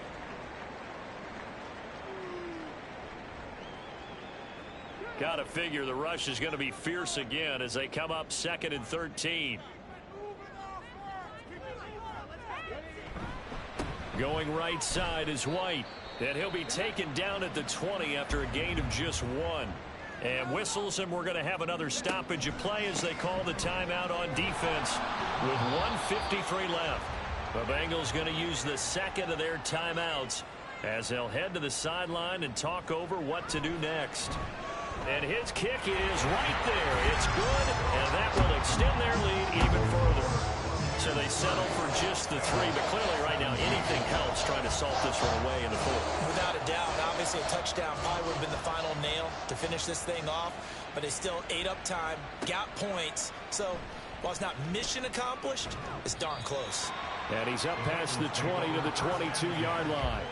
Got to figure the rush is going to be fierce again as they come up 2nd and 13. Going right side is White. And he'll be taken down at the 20 after a gain of just 1. And whistles, and we're going to have another stoppage of play as they call the timeout on defense with 1:53 left. The Bengals going to use the second of their timeouts as they'll head to the sideline and talk over what to do next. And his kick is right there. It's good, and that will extend their lead even further. So they settle for just the 3, but clearly right now anything helps trying to salt this one away in the 4th. Without a doubt, obviously a touchdown probably would have been the final nail to finish this thing off, but they still ate up time, got points. So while it's not mission accomplished, it's darn close. And he's up past the 20 to the 22-yard line.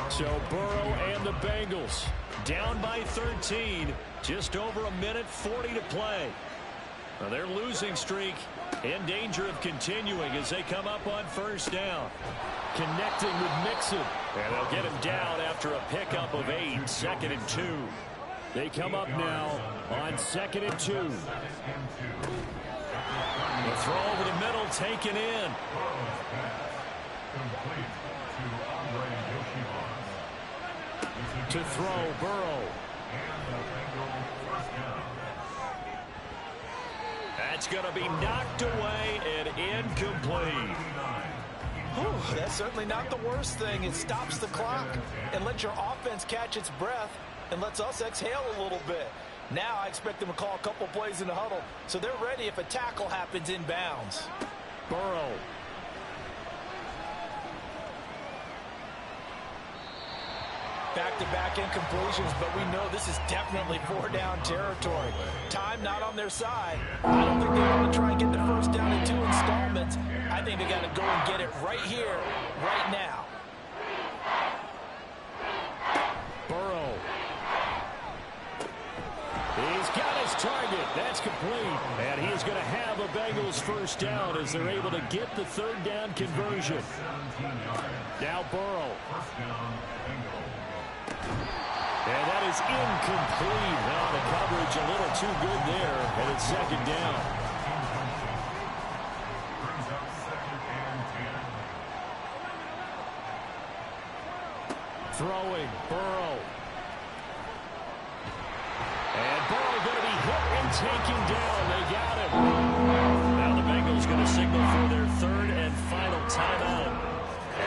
So Burrow and the Bengals down by 13, just over a minute 40 to play. Now their losing streak in danger of continuing as they come up on first down. Connecting with Mixon. And they'll get him down after a pickup of 8, 2nd and 2. They come up now on 2nd and 2. The throw over the middle taken in. To throw, Burrow. That's going to be knocked away and incomplete. Whew, that's certainly not the worst thing. It stops the clock and lets your offense catch its breath and lets us exhale a little bit. Now I expect them to call a couple plays in the huddle so they're ready if a tackle happens inbounds. Burrow. Back-to-back incompletions, but we know this is definitely 4-down territory. Time not on their side. I don't think they want to try and get the first down in 2 installments. I think they got to go and get it right here, right now. Burrow. He's got his target. That's complete. And he is going to have a Bengals first down as they're able to get the 3rd down conversion. Now Burrow. And that is incomplete. Now the coverage a little too good there, and it's 2nd down. Throwing, Burrow. And Burrow going to be hit and taken down. They got him. Now the Bengals going to signal for their 3rd and final timeout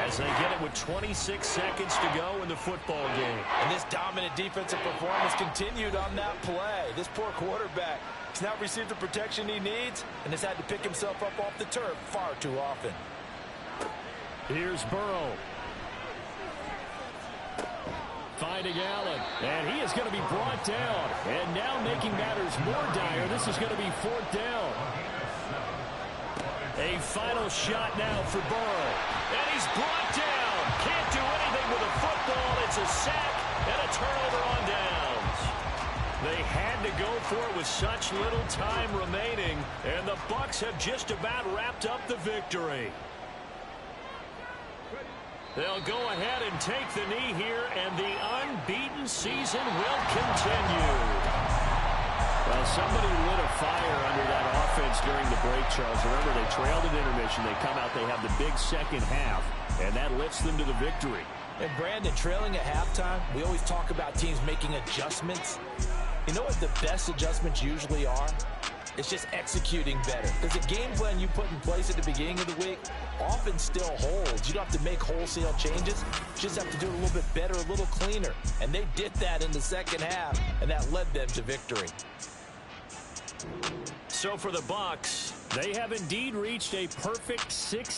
as they get it with 26 seconds to go in the football game. And this dominant defensive performance continued on that play. This poor quarterback has not received the protection he needs and has had to pick himself up off the turf far too often. Here's Burrow. Finding Allen, and he is going to be brought down. And now making matters more dire, this is going to be 4th down. A final shot now for Burrow. And he's brought down. Can't do anything with a football. It's a sack and a turnover on downs. They had to go for it with such little time remaining, and the Bucs have just about wrapped up the victory. They'll go ahead and take the knee here, and the unbeaten season will continue. Well, somebody lit a fire under that offense during the break, Charles. Remember, they trailed at intermission. They come out, they have the big second half, and that lifts them to the victory. And Brandon, trailing at halftime, we always talk about teams making adjustments. You know what the best adjustments usually are? It's just executing better. Because the game plan you put in place at the beginning of the week often still holds. You don't have to make wholesale changes. You just have to do it a little bit better, a little cleaner. And they did that in the second half, and that led them to victory. So for the Bucs, they have indeed reached a perfect 6